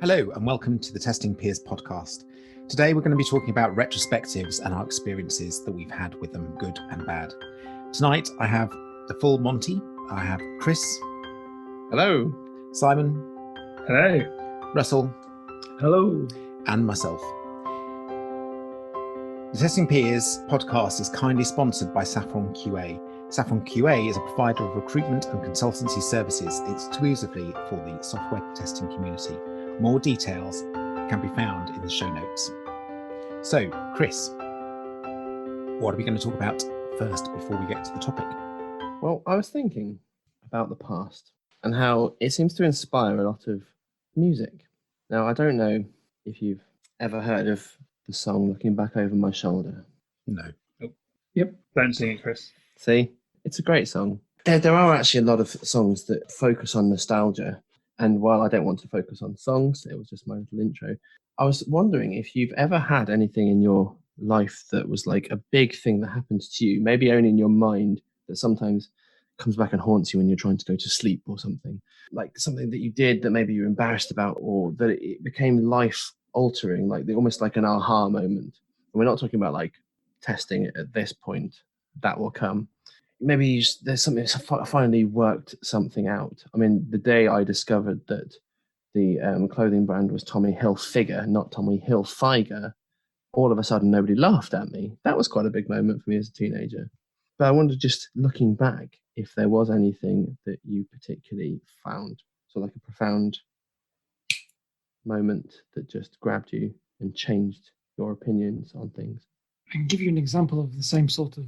Hello and welcome to the Testing Peers podcast. Today we're going to be talking about retrospectives and our experiences that we've had with them, good and bad. Tonight I have the full Monty. I have Chris. Hello. Simon. Hello. Russell. Hello. And myself. The Testing Peers podcast is kindly sponsored by Saffron QA. Saffron QA is a provider of recruitment and consultancy services exclusively for the software testing community. More details can be found in the show notes. So, Chris, what are we going to talk about first before we get to the topic? Well, I was thinking about the past and how it seems to inspire a lot of music. Now, I don't know if you've ever heard of the song Looking Back Over My Shoulder. No. Oh. Yep. Don't sing it, Chris. See, it's a great song. There are actually a lot of songs that focus on nostalgia. And while I don't want to focus on songs, it was just my little intro. I was wondering if you've ever had anything in your life that was like a big thing that happened to you, maybe only in your mind, that sometimes comes back and haunts you when you're trying to go to sleep or something. Like something that you did that maybe you're embarrassed about, or that it became life altering, like almost like an aha moment. And we're not talking about like testing it at this point. That will come. Maybe there's something finally worked something out. I mean, the day I discovered that the clothing brand was Tommy Hilfiger, not Tommy Hilfiger, all of a sudden nobody laughed at me. That was quite a big moment for me as a teenager. But I wondered, just looking back, if there was anything that you particularly found, so like a profound moment that just grabbed you and changed your opinions on things. I can give you an example of the same sort of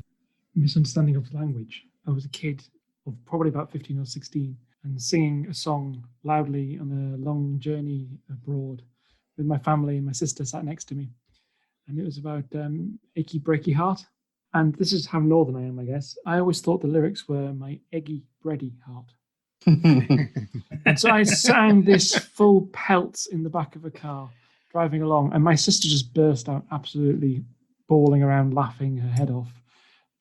misunderstanding of language. I was a kid of probably about 15 or 16 and singing a song loudly on a long journey abroad with my family, and my sister sat next to me. And it was about Achy Breaky Heart. And this is how northern I am, I guess. I always thought the lyrics were my eggy bready heart. And so I sang this full pelt in the back of a car driving along, and my sister just burst out absolutely bawling around, laughing her head off.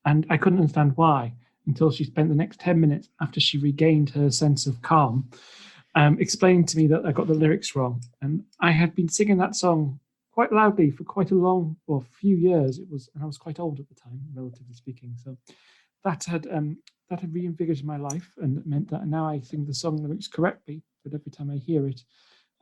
And I couldn't understand why until she spent the next 10 minutes after she regained her sense of calm, explaining to me that I got the lyrics wrong. And I had been singing that song quite loudly for quite a few years. And I was quite old at the time, relatively speaking. So that had reinvigorated my life, and it meant that now I sing the song lyrics correctly, but every time I hear it,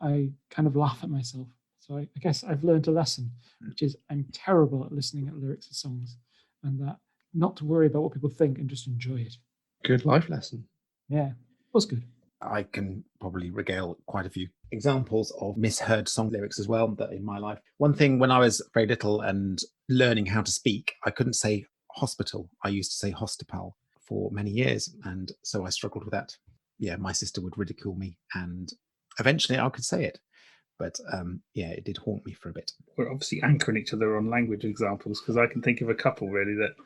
I kind of laugh at myself. So I guess I've learned a lesson, which is I'm terrible at listening at lyrics of songs, and that not to worry about what people think and just enjoy it. Good life lesson. Yeah, it was good. I can probably regale quite a few examples of misheard song lyrics as well that in my life. One thing, when I was very little and learning how to speak, I couldn't say hospital. I used to say hostipal for many years, and so I struggled with that. Yeah, my sister would ridicule me, and eventually I could say it. But it did haunt me for a bit. We're obviously anchoring each other on language examples, because I can think of a couple really. That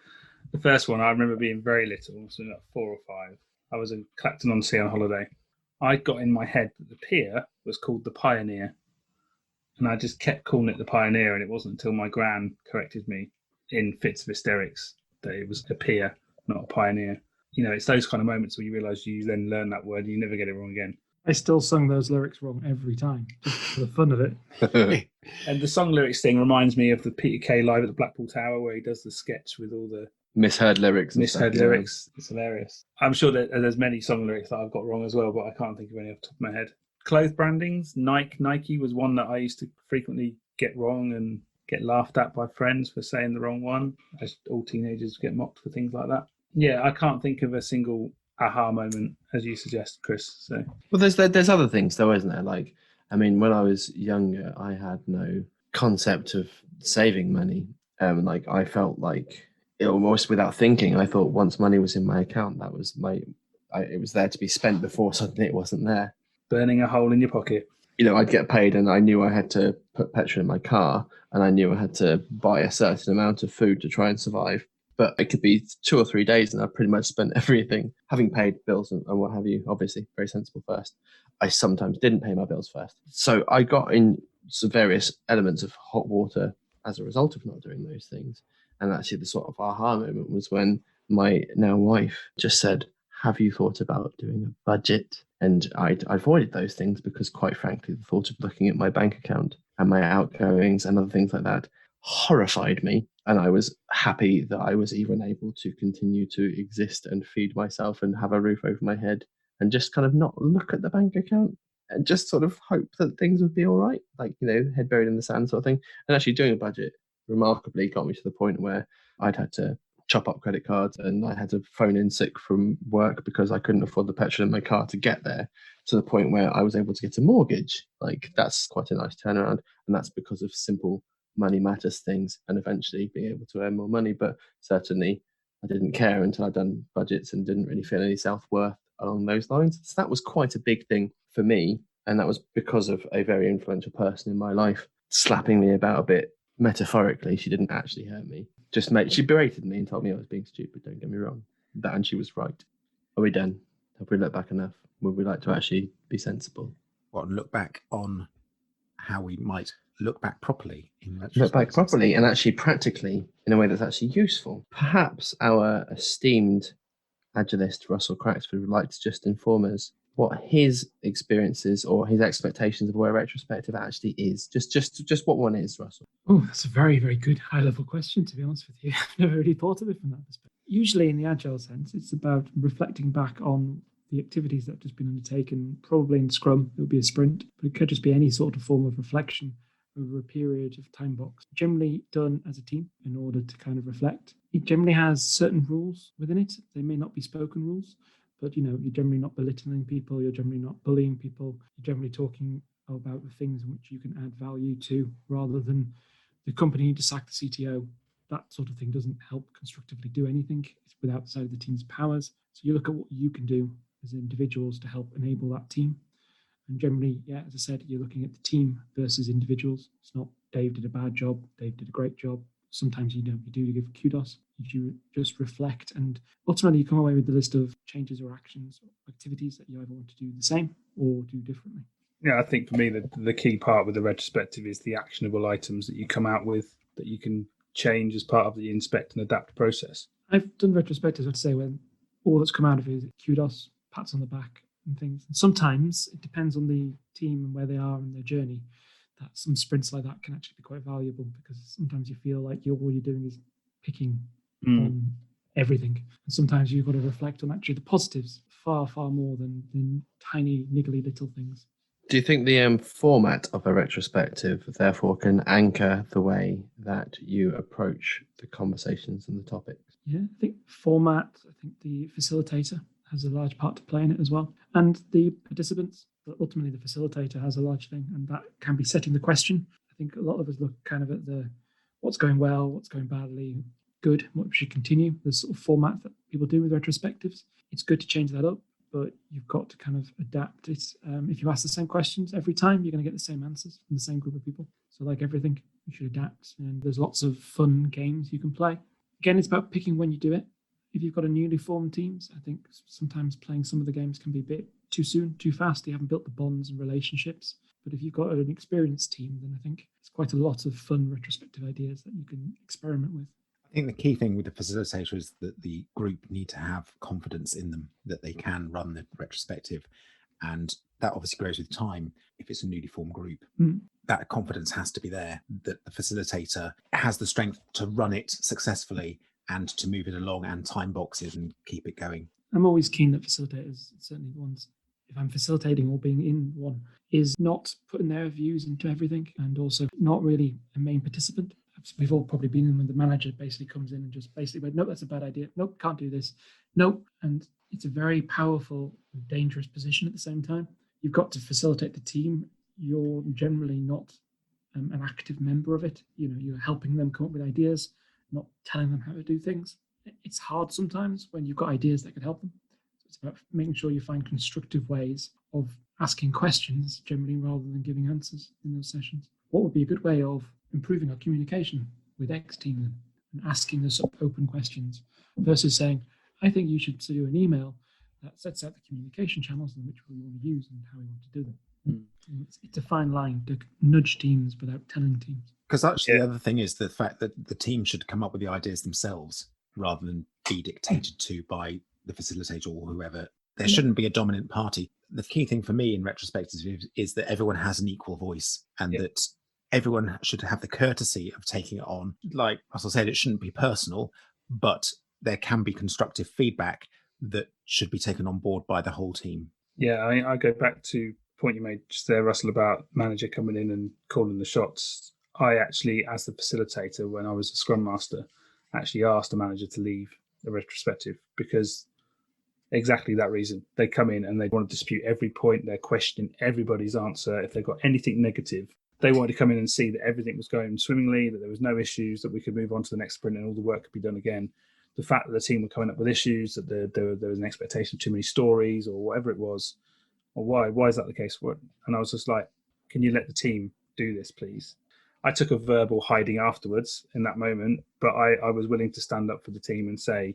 the first one, I remember being very little, so like 4 or 5. I was in Clacton-on-Sea on holiday. I got in my head that the pier was called the Pioneer, and I just kept calling it the Pioneer, and it wasn't until my gran corrected me in fits of hysterics that it was a pier, not a pioneer. You know, it's those kind of moments where you realise you then learn that word and you never get it wrong again. I still sung those lyrics wrong every time, just for the fun of it. And the song lyrics thing reminds me of the Peter Kay live at the Blackpool Tower, where he does the sketch with all the misheard lyrics. Lyrics. It's hilarious. I'm sure that there's many song lyrics that I've got wrong as well, but I can't think of any off the top of my head. Clothes brandings, Nike was one that I used to frequently get wrong and get laughed at by friends for saying the wrong one, as all teenagers get mocked for things like that. Yeah, I can't think of a single aha moment, as you suggest, Chris. So, well, there's other things though, isn't there? Like, I mean, when I was younger, I had no concept of saving money. Like, I felt like almost without thinking, I thought once money was in my account, that was it was there to be spent before suddenly it wasn't there. Burning a hole in your pocket. You know, I'd get paid and I knew I had to put petrol in my car, and I knew I had to buy a certain amount of food to try and survive. But it could be 2 or 3 days and I pretty much spent everything, having paid bills and what have you. Obviously, very sensible first. I sometimes didn't pay my bills first. So I got in some various elements of hot water as a result of not doing those things. And actually the sort of aha moment was when my now wife just said, have you thought about doing a budget? And I avoided those things because, quite frankly, the thought of looking at my bank account and my outgoings and other things like that horrified me. And I was happy that I was even able to continue to exist and feed myself and have a roof over my head and just kind of not look at the bank account and just sort of hope that things would be all right, like, head buried in the sand sort of thing. And actually doing a budget remarkably got me to the point where I'd had to chop up credit cards and I had to phone in sick from work because I couldn't afford the petrol in my car to get there, to the point where I was able to get a mortgage. Like, that's quite a nice turnaround. And that's because of simple money matters things and eventually being able to earn more money. But certainly I didn't care until I'd done budgets and didn't really feel any self-worth along those lines. So that was quite a big thing for me. And that was because of a very influential person in my life slapping me about a bit metaphorically. She didn't actually hurt me. She berated me and told me I was being stupid. Don't get me wrong. And she was right. Are we done? Have we looked back enough? Would we like to actually be sensible? And look back on how we might look back properly look back properly and actually practically in a way that's actually useful. Perhaps our esteemed agilist Russell Craxford would like to just inform us what his experiences or his expectations of where retrospective actually is. Just what one is, Russell. Oh, that's a very, very good high-level question, to be honest with you. I've never really thought of it from that perspective. Usually in the agile sense, it's about reflecting back on the activities that have just been undertaken. Probably in Scrum, it would be a sprint, but it could just be any sort of form of reflection over a period of time box, generally done as a team in order to kind of reflect. It generally has certain rules within it. They may not be spoken rules, but you're generally not belittling people, you're generally not bullying people, you're generally talking about the things in which you can add value to, rather than the company need to sack the CTO. That sort of thing doesn't help constructively do anything. It's without outside of the team's powers. So you look at what you can do as individuals to help enable that team. And generally, as I said, you're looking at the team versus individuals. It's not Dave did a bad job, Dave did a great job. Sometimes you do give kudos. You just reflect, and ultimately you come away with the list of changes or actions or activities that you either want to do the same or do differently. Yeah, I think for me the key part with the retrospective is the actionable items that you come out with that you can change as part of the inspect and adapt process. I've done retrospectives, I'd say, when all that's come out of it is kudos, pats on the back and things. And sometimes it depends on the team and where they are in their journey, that some sprints like that can actually be quite valuable, because sometimes you feel like all you're doing is picking on everything. And sometimes you've got to reflect on actually the positives far, far more than the tiny, niggly little things. Do you think the format of a retrospective therefore can anchor the way that you approach the conversations and the topics? Yeah, I think format, I think the facilitator has a large part to play in it as well. And the participants, but ultimately the facilitator has a large thing, and that can be setting the question. I think a lot of us look kind of at the what's going well, what's going badly, good, what should continue. There's sort of format that people do with retrospectives. It's good to change that up, but you've got to kind of adapt it. If you ask the same questions every time, you're going to get the same answers from the same group of people. So like everything, you should adapt. And there's lots of fun games you can play. Again, it's about picking when you do it. If you've got a newly formed teams, I think sometimes playing some of the games can be a bit too soon, too fast. You haven't built the bonds and relationships. But if you've got an experienced team, then I think it's quite a lot of fun retrospective ideas that you can experiment with. I think the key thing with the facilitator is that the group need to have confidence in them, that they can run the retrospective. And that obviously grows with time. If it's a newly formed group, that confidence has to be there, that the facilitator has the strength to run it successfully and to move it along and time boxes and keep it going. I'm always keen that facilitators, certainly the ones, if I'm facilitating or being in one, is not putting their views into everything, and also not really a main participant. We've all probably been in when the manager basically comes in and just basically went, nope, that's a bad idea. Nope, can't do this. Nope. And it's a very powerful and dangerous position at the same time. You've got to facilitate the team. You're generally not an active member of it. You're helping them come up with ideas, not telling them how to do things. It's hard sometimes when you've got ideas that could help them. So it's about making sure you find constructive ways of asking questions generally rather than giving answers in those sessions. What would be a good way of improving our communication with X team and asking us open questions versus saying, I think you should do an email that sets out the communication channels in which we want to use and how we want to do them. It's a fine line to nudge teams without telling teams. Because actually the other thing is the fact that the team should come up with the ideas themselves rather than be dictated to by the facilitator or whoever There shouldn't be a dominant party. The key thing for me in retrospectives is that everyone has an equal voice, and that everyone should have the courtesy of taking it on. Like as I said, it shouldn't be personal, but there can be constructive feedback that should be taken on board by the whole team. Yeah, I go back to the point you made just there, Russell, about manager coming in and calling the shots. I actually, as the facilitator, when I was a Scrum Master, actually asked the manager to leave the retrospective because exactly that reason. They come in and they want to dispute every point. They're questioning everybody's answer. If they've got anything negative, they wanted to come in and see that everything was going swimmingly, that there was no issues, that we could move on to the next sprint and all the work could be done again. The fact that the team were coming up with issues, that there was an expectation of too many stories or whatever it was, or why is that the case? And I was just like, can you let the team do this, please? I took a verbal hiding afterwards in that moment, but I was willing to stand up for the team and say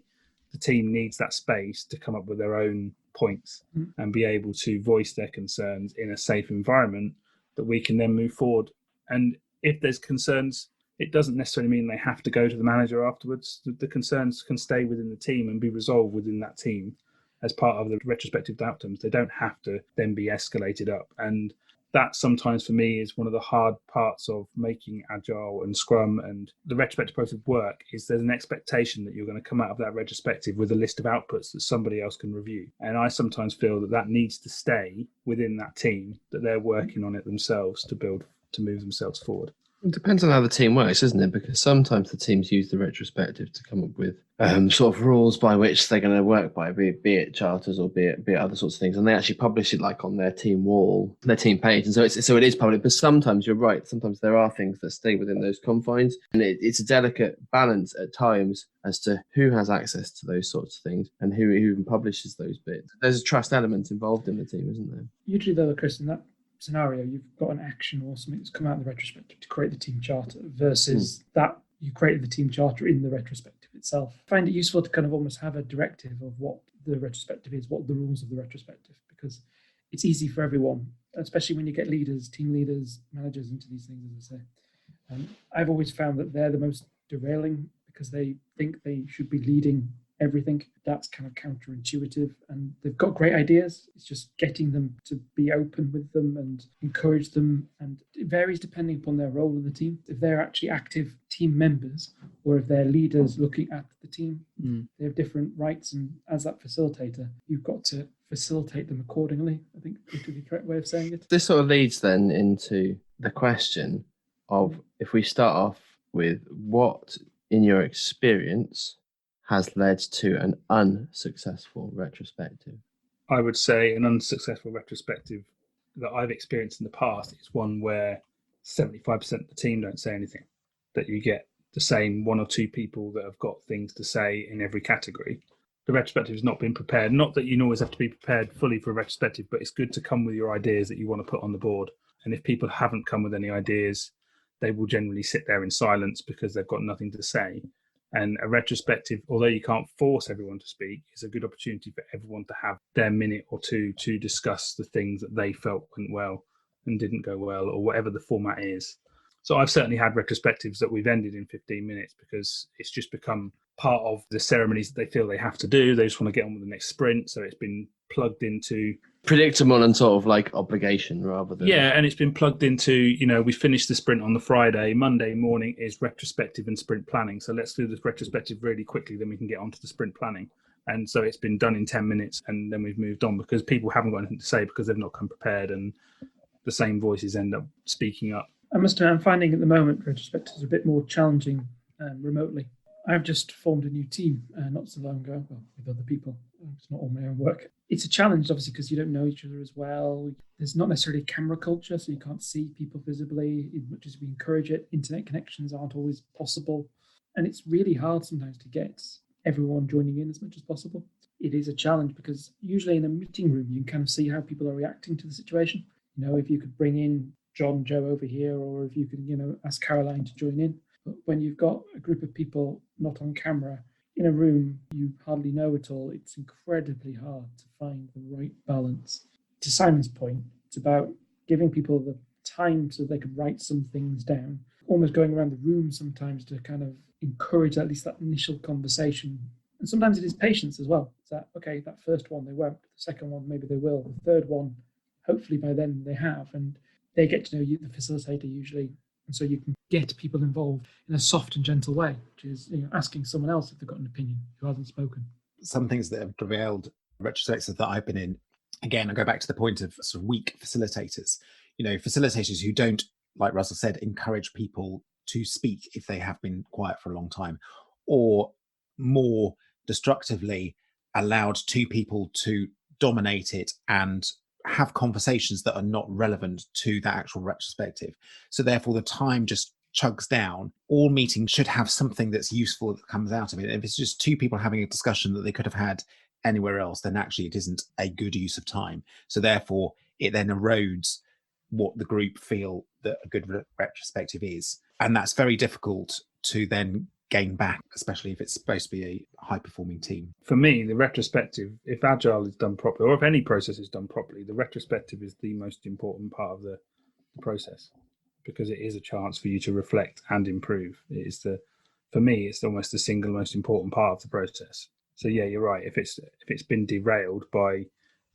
the team needs that space to come up with their own points and be able to voice their concerns in a safe environment that we can then move forward. And if there's concerns, it doesn't necessarily mean they have to go to the manager afterwards. The concerns can stay within the team and be resolved within that team as part of the retrospective outcomes. They don't have to then be escalated up. And that sometimes for me is one of the hard parts of making Agile and Scrum and the retrospective process work, is there's an expectation that you're going to come out of that retrospective with a list of outputs that somebody else can review. And I sometimes feel that needs to stay within that team, that they're working on it themselves to move themselves forward. It depends on how the team works, isn't it? Because sometimes the teams use the retrospective to come up with sort of rules by which they're going to work by, be it charters or be it other sorts of things, and they actually publish it like on their team wall, their team page, and so it is public. But sometimes you're right. Sometimes there are things that stay within those confines, and it's a delicate balance at times as to who has access to those sorts of things and who even publishes those bits. There's a trust element involved in the team, isn't there? Usually, though, Chris, in that scenario, you've got an action or something that's come out of the retrospective to create the team charter versus that you created the team charter in the retrospective itself. I find it useful to kind of almost have a directive of what the retrospective is, what the rules of the retrospective, because it's easy for everyone, especially when you get leaders, team leaders, managers into these things, as I say. I've always found that they're the most derailing because they think they should be leading everything. That's kind of counterintuitive, and they've got great ideas. It's just getting them to be open with them and encourage them, and it varies depending upon their role in the team. If they're actually active team members or if they're leaders looking at the team, they have different rights, and as that facilitator, you've got to facilitate them accordingly, I think would be the correct way of saying it. This sort of leads then into the question of, if we start off with what, in your experience, has led to an unsuccessful retrospective? I would say an unsuccessful retrospective that I've experienced in the past is one where 75% of the team don't say anything, that you get the same one or two people that have got things to say in every category. The retrospective has not been prepared. Not that you always have to be prepared fully for a retrospective, but it's good to come with your ideas that you want to put on the board. And if people haven't come with any ideas, they will generally sit there in silence because they've got nothing to say. And a retrospective, although you can't force everyone to speak, is a good opportunity for everyone to have their minute or two to discuss the things that they felt went well and didn't go well, or whatever the format is. So I've certainly had retrospectives that we've ended in 15 minutes because it's just become part of the ceremonies that they feel they have to do. They just want to get on with the next sprint. So it's been plugged into predictable and sort of like obligation rather than... Yeah, and it's been plugged into, we finished the sprint on the Friday. Monday morning is retrospective and sprint planning. So let's do this retrospective really quickly, then we can get on to the sprint planning. And so it's been done in 10 minutes and then we've moved on because people haven't got anything to say because they've not come prepared, and the same voices end up speaking up. I must admit, I'm finding at the moment retrospectives are a bit more challenging remotely. I've just formed a new team not so long ago, with other people. It's not all my own work. It's a challenge, obviously, because you don't know each other as well. There's not necessarily camera culture, so you can't see people visibly. As much as we encourage it, internet connections aren't always possible. And it's really hard sometimes to get everyone joining in as much as possible. It is a challenge because usually in a meeting room, you can kind of see how people are reacting to the situation. If you could bring in John, Joe over here, or if you could, ask Caroline to join in. But when you've got a group of people not on camera in a room you hardly know at all, it's incredibly hard to find the right balance. To Simon's point, it's about giving people the time so they could write some things down, almost going around the room sometimes to kind of encourage at least that initial conversation And sometimes it is patience as well. It's that, okay, that first one they won't, the second one maybe they will, the third one, hopefully by then they have, and they get to know you, the facilitator usually, and so you can get people involved in a soft and gentle way, which is asking someone else if they've got an opinion who hasn't spoken. Some things that have prevailed retrospectives that I've been in, again, I go back to the point of sort of weak facilitators. Facilitators who don't, like Russell said, encourage people to speak if they have been quiet for a long time, or more destructively allowed two people to dominate it and have conversations that are not relevant to that actual retrospective. So therefore the time just chugs down. All meetings should have something that's useful that comes out of it. If it's just two people having a discussion that they could have had anywhere else, then actually it isn't a good use of time. So therefore it then erodes what the group feel that a good retrospective is. And that's very difficult to then gain back, especially if it's supposed to be a high-performing team. For me, the retrospective, if agile is done properly, or if any process is done properly, the retrospective is the most important part of the process, because it is a chance for you to reflect and improve. For me, it's almost the single most important part of the process. So yeah, you're right. If it's been derailed by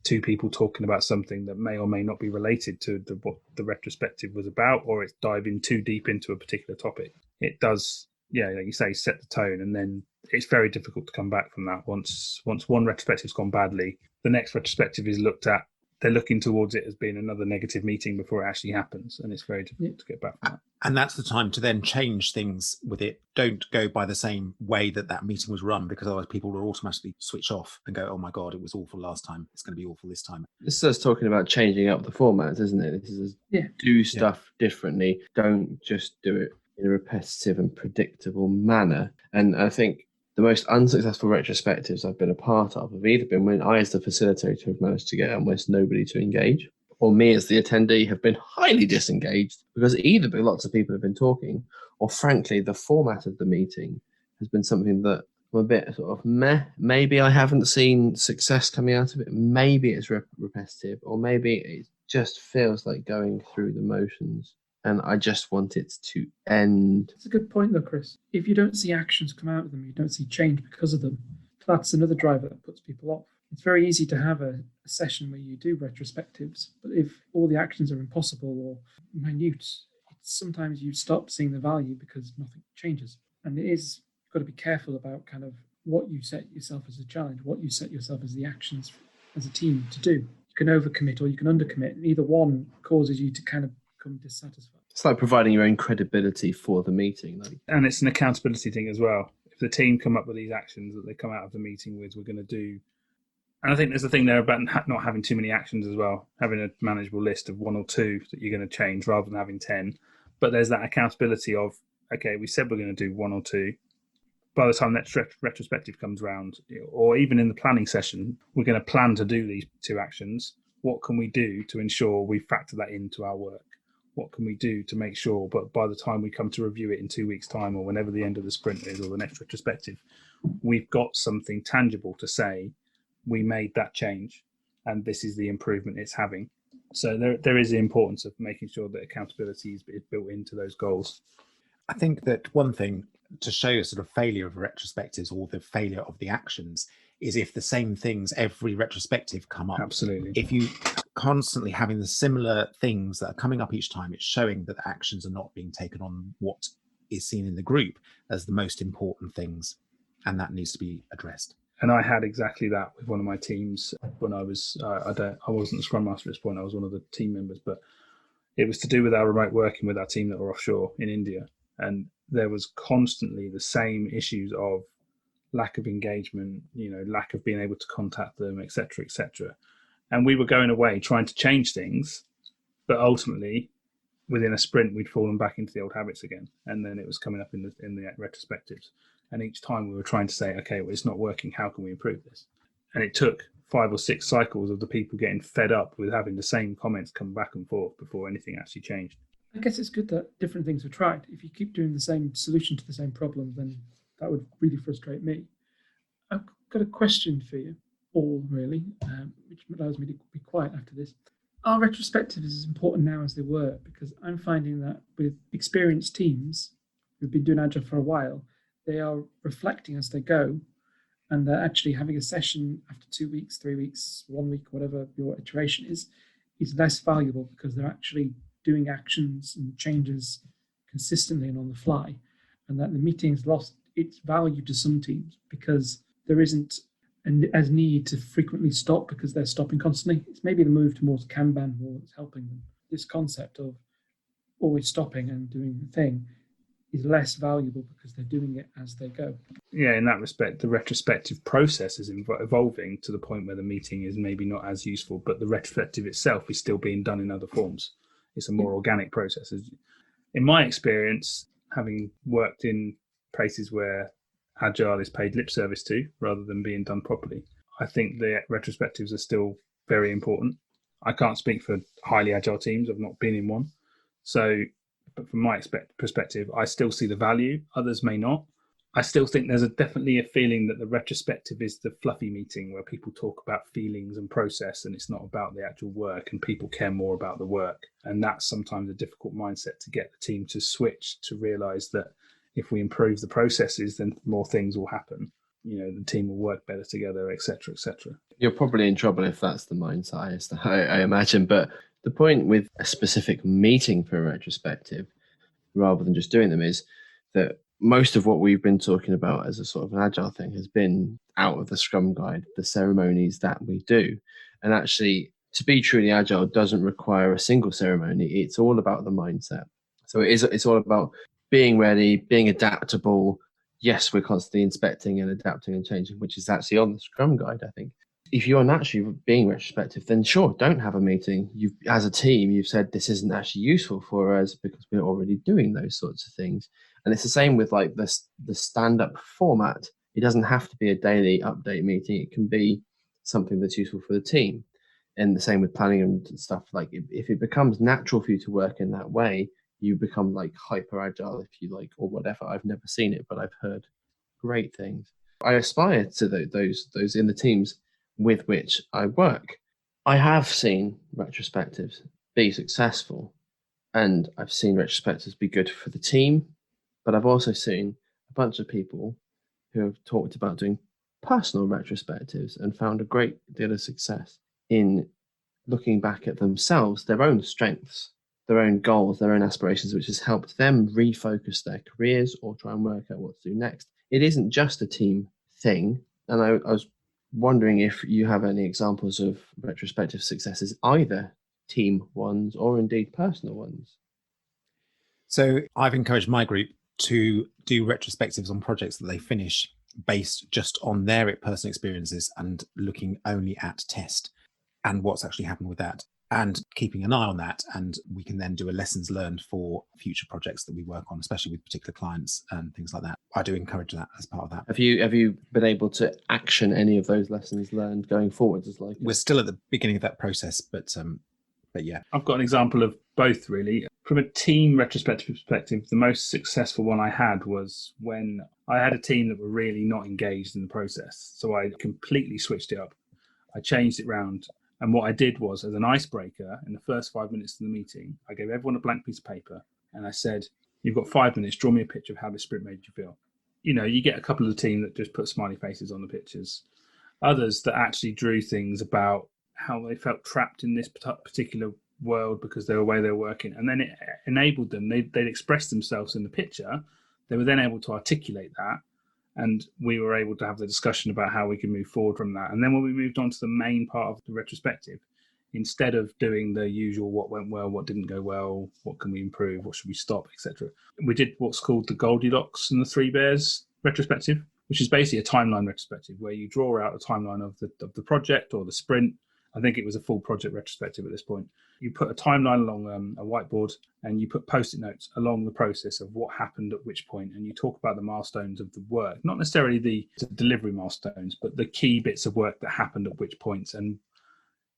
two people talking about something that may or may not be related to what the retrospective was about, or it's diving too deep into a particular topic, it does, like you say, set the tone, and then it's very difficult to come back from that. Once one retrospective's gone badly, the next retrospective is looked at. They're looking towards it as being another negative meeting before it actually happens, and it's very difficult to get back from that. And that's the time to then change things with it. Don't go by the same way that meeting was run, because otherwise people will automatically switch off and go, oh my God, it was awful last time. It's going to be awful this time. This is us talking about changing up the formats, isn't it? This is do stuff differently. Don't just do it in a repetitive and predictable manner. And I think the most unsuccessful retrospectives I've been a part of have either been when I, as the facilitator, have managed to get almost nobody to engage, or me as the attendee have been highly disengaged, because either lots of people have been talking, or frankly, the format of the meeting has been something that I'm a bit sort of meh. Maybe I haven't seen success coming out of it. Maybe it's repetitive, or maybe it just feels like going through the motions. And I just want it to end. It's a good point, though, Chris. If you don't see actions come out of them, you don't see change because of them. That's another driver that puts people off. It's very easy to have a session where you do retrospectives, but if all the actions are impossible or minute, sometimes you stop seeing the value because nothing changes. And you've got to be careful about kind of what you set yourself as a challenge, what you set yourself as the actions as a team to do. You can overcommit or you can undercommit, and either one causes you to kind of become dissatisfied. It's like providing your own credibility for the meeting. And it's an accountability thing as well. If the team come up with these actions that they come out of the meeting with, we're going to do. And I think there's a thing there about not having too many actions as well, having a manageable list of one or two that you're going to change rather than having 10. But there's that accountability of, okay, we said we're going to do one or two. By the time that retrospective comes around, or even in the planning session, we're going to plan to do these two actions. What can we do to ensure we factor that into our work? What can we do to make sure, but by the time we come to review it in 2 weeks' time, or whenever the end of the sprint is, or the next retrospective, we've got something tangible to say, we made that change, and this is the improvement it's having. So there is the importance of making sure that accountability is built into those goals. I think that one thing to show a sort of failure of retrospectives, or the failure of the actions, is if the same things every retrospective come up. Absolutely. If you constantly having the similar things that are coming up each time, it's showing that the actions are not being taken on what is seen in the group as the most important things, and that needs to be addressed. And I had exactly that with one of my teams when I was, I wasn't the Scrum Master at this point, I was one of the team members, but it was to do with our remote working with our team that were offshore in India. And there was constantly the same issues of lack of engagement, lack of being able to contact them, et cetera, and we were going away trying to change things, but ultimately within a sprint we'd fallen back into the old habits again, and then it was coming up in the retrospectives, and each time we were trying to say, okay, well, it's not working, how can we improve this? And it took 5 or 6 cycles of the people getting fed up with having the same comments come back and forth before anything actually changed. I guess it's good that different things are tried. If you keep doing the same solution to the same problem, then that would really frustrate me. I've got a question for you all, really, which allows me to be quiet after this. Are retrospectives as important now as they were? Because I'm finding that with experienced teams who've been doing Agile for a while, they are reflecting as they go and that actually having a session after 2 weeks, 3 weeks, 1 week, whatever your iteration is less valuable because they're actually doing actions and changes consistently and on the fly, and that the meeting's lost its value to some teams because there isn't as need to frequently stop because they're stopping constantly. It's maybe the move towards Kanban more that's helping them. This concept of always stopping and doing the thing is less valuable because they're doing it as they go. Yeah, in that respect, the retrospective process is evolving to the point where the meeting is maybe not as useful, but the retrospective itself is still being done in other forms. It's a more organic process. In my experience, having worked in places where agile is paid lip service to rather than being done properly, I think the retrospectives are still very important. I can't speak for highly agile teams. I've not been in one. So, but from my perspective, I still see the value. Others may not. I still think there's definitely a feeling that the retrospective is the fluffy meeting where people talk about feelings and process, and it's not about the actual work, and people care more about the work. And that's sometimes a difficult mindset to get the team to switch, to realize that if we improve the processes, then more things will happen. The team will work better together, etc., etc. You're probably in trouble if that's the mindset, I imagine. But the point with a specific meeting for a retrospective, rather than just doing them, is that most of what we've been talking about as a sort of an agile thing has been out of the Scrum guide, the ceremonies that we do. And actually, to be truly agile doesn't require a single ceremony. It's all about the mindset. So it's all about being ready, being adaptable. Yes, we're constantly inspecting and adapting and changing, which is actually on the Scrum guide, I think. If you're naturally being retrospective, then sure, don't have a meeting. As a team, you've said this isn't actually useful for us because we're already doing those sorts of things. And it's the same with like the stand-up format. It doesn't have to be a daily update meeting. It can be something that's useful for the team. And the same with planning and stuff. Like if it becomes natural for you to work in that way, you become like hyper agile, if you like, or whatever. I've never seen it, but I've heard great things. I aspire to those in the teams with which I work. I have seen retrospectives be successful, and I've seen retrospectives be good for the team, but I've also seen a bunch of people who have talked about doing personal retrospectives and found a great deal of success in looking back at themselves, their own strengths, their own goals, their own aspirations, which has helped them refocus their careers or try and work out what to do next. It isn't just a team thing. And I was wondering if you have any examples of retrospective successes, either team ones or indeed personal ones. So I've encouraged my group to do retrospectives on projects that they finish based just on their personal experiences and looking only at test and what's actually happened with that, and keeping an eye on that. And we can then do a lessons learned for future projects that we work on, especially with particular clients and things like that. I do encourage that as part of that. Have you been able to action any of those lessons learned going forward? We're still at the beginning of that process, but yeah. I've got an example of both, really. From a team retrospective perspective, the most successful one I had was when I had a team that were really not engaged in the process. So I completely switched it up. I changed it round. And what I did was, as an icebreaker, in the first 5 minutes of the meeting, I gave everyone a blank piece of paper and I said, you've got 5 minutes, draw me a picture of how this sprint made you feel. You get a couple of the team that just put smiley faces on the pictures. Others that actually drew things about how they felt trapped in this particular world because they were the way they were working. And then it enabled them, they'd express themselves in the picture. They were then able to articulate that. And we were able to have the discussion about how we can move forward from that. And then when we moved on to the main part of the retrospective, instead of doing the usual what went well, what didn't go well, what can we improve, what should we stop, etc., we did what's called the Goldilocks and the Three Bears retrospective, which is basically a timeline retrospective where you draw out a timeline of the project or the sprint. I think it was a full project retrospective at this point. You put a timeline along a whiteboard and you put post-it notes along the process of what happened at which point, and you talk about the milestones of the work, not necessarily the delivery milestones, but the key bits of work that happened at which points. And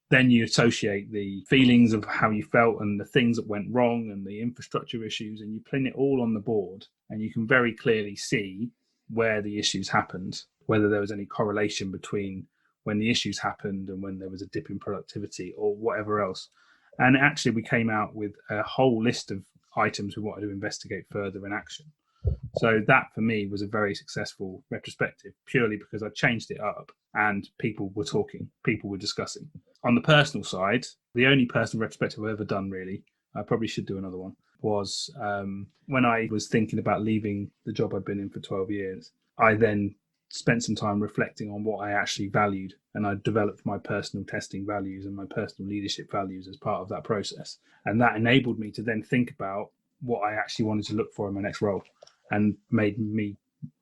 then you associate the feelings of how you felt and the things that went wrong and the infrastructure issues, and you pin it all on the board, and you can very clearly see where the issues happened, whether there was any correlation between when the issues happened and when there was a dip in productivity or whatever else. And actually we came out with a whole list of items we wanted to investigate further in action. So that for me was a very successful retrospective, purely because I changed it up and people were talking, people were discussing. On the personal side, the only personal retrospective I've ever done, really, I probably should do another one, was when I was thinking about leaving the job I'd been in for 12 years. I then spent some time reflecting on what I actually valued, and I developed my personal testing values and my personal leadership values as part of that process. And that enabled me to then think about what I actually wanted to look for in my next role, and made me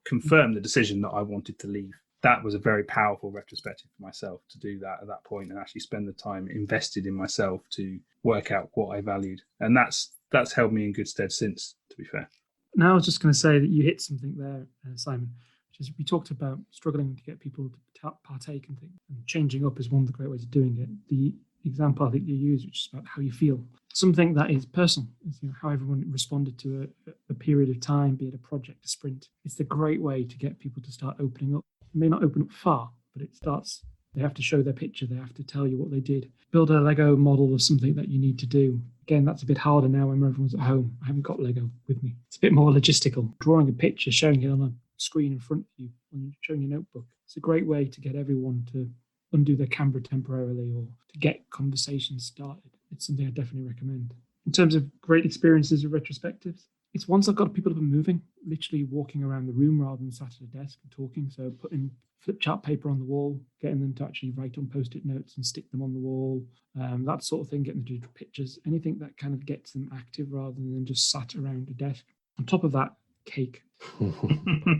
confirm the decision that I wanted to leave. That was a very powerful retrospective for myself, to do that at that point and actually spend the time invested in myself to work out what I valued. And that's held me in good stead since, to be fair. Now I was just going to say that you hit something there, Simon, which is we talked about struggling to get people to partake in things, and changing up is one of the great ways of doing it. The example I think you use, which is about how you feel, something that is personal, is how everyone responded to a period of time, be it a project, a sprint. It's a great way to get people to start opening up. It may not open up far, but it starts. They have to show their picture. They have to tell you what they did. Build a Lego model of something that you need to do. Again, that's a bit harder now when everyone's at home. I haven't got Lego with me. It's a bit more logistical. Drawing a picture, showing it on a screen in front of you, when you're showing your notebook. It's a great way to get everyone to undo their camera temporarily or to get conversations started. It's something I definitely recommend. In terms of great experiences with retrospectives, it's once I've got people up and moving, literally walking around the room rather than sat at a desk and talking. So putting flip chart paper on the wall, getting them to actually write on post-it notes and stick them on the wall, that sort of thing, getting them to do pictures, anything that kind of gets them active rather than just sat around a desk. On top of that, cake.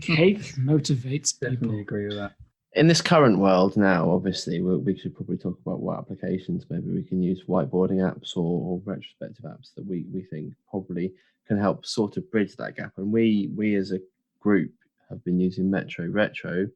Cake motivates people. Definitely agree with that. In this current world now, obviously, we should probably talk about what applications maybe we can use, whiteboarding apps or retrospective apps that we think probably can help sort of bridge that gap. And we as a group have been using Metro Retro,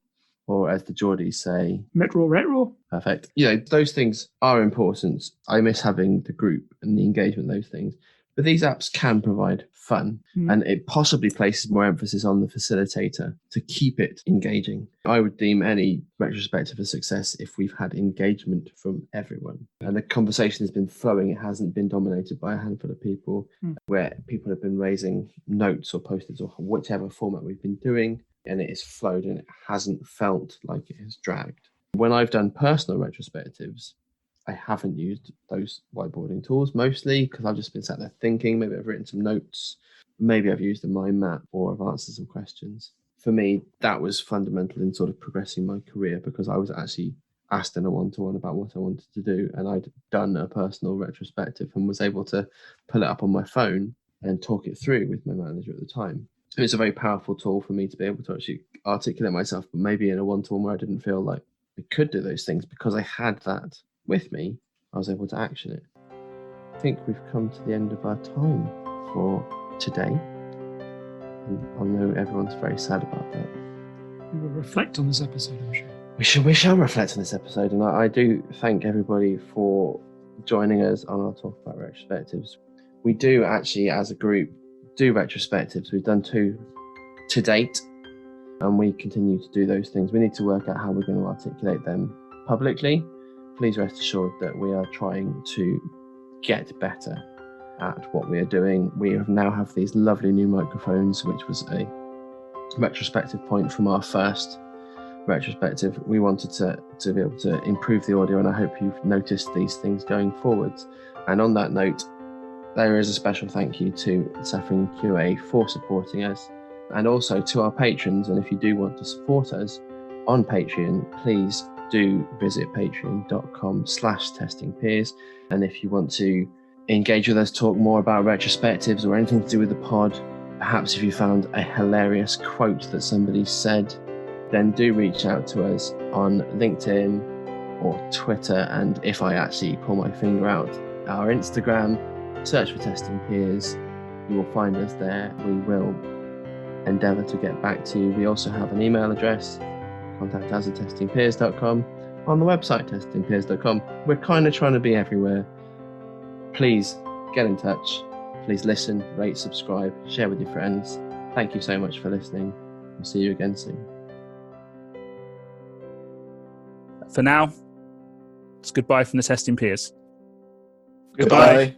or as the Geordies say, Metro Retro. Perfect. Those things are important. I miss having the group and the engagement, those things. But these apps can provide fun, and it possibly places more emphasis on the facilitator to keep it engaging. I would deem any retrospective a success if we've had engagement from everyone. And the conversation has been flowing. It hasn't been dominated by a handful of people, where people have been raising notes or post-its or whichever format we've been doing, and it has flowed and it hasn't felt like it has dragged. When I've done personal retrospectives, I haven't used those whiteboarding tools, mostly because I've just been sat there thinking. Maybe I've written some notes. Maybe I've used a mind map, or I've answered some questions. For me, that was fundamental in sort of progressing my career, because I was actually asked in a one-to-one about what I wanted to do, and I'd done a personal retrospective and was able to pull it up on my phone and talk it through with my manager at the time. It's a very powerful tool for me to be able to actually articulate myself, but maybe in a one-to-one where I didn't feel like I could do those things, because I had that with me, I was able to action it. I think we've come to the end of our time for today. And I know everyone's very sad about that. We will reflect on this episode, I'm sure. We shall reflect on this episode, and I do thank everybody for joining us on our talk about retrospectives. We do actually, as a group, do retrospectives. We've done 2 to date, and we continue to do those things. We need to work out how we're going to articulate them publicly. Please rest assured that we are trying to get better at what we are doing. We now have these lovely new microphones, which was a retrospective point from our first retrospective. We wanted to be able to improve the audio, and I hope you've noticed these things going forwards. And on that note, there is a special thank you to Saffron QA for supporting us, and also to our patrons. And if you do want to support us on Patreon, please do visit patreon.com/testingpeers. And if you want to engage with us, talk more about retrospectives or anything to do with the pod, perhaps if you found a hilarious quote that somebody said, then do reach out to us on LinkedIn or Twitter. And if I actually pull my finger out, our Instagram, search for Testing Peers. You will find us there. We will endeavour to get back to you. We also have an email address, ContactUs@testingpeers.com, on the website testingpeers.com. We're kind of trying to be everywhere. Please get in touch. Please listen, rate, subscribe, share with your friends. Thank you so much for listening. We'll see you again soon. For now, it's goodbye from the Testing Peers. Goodbye.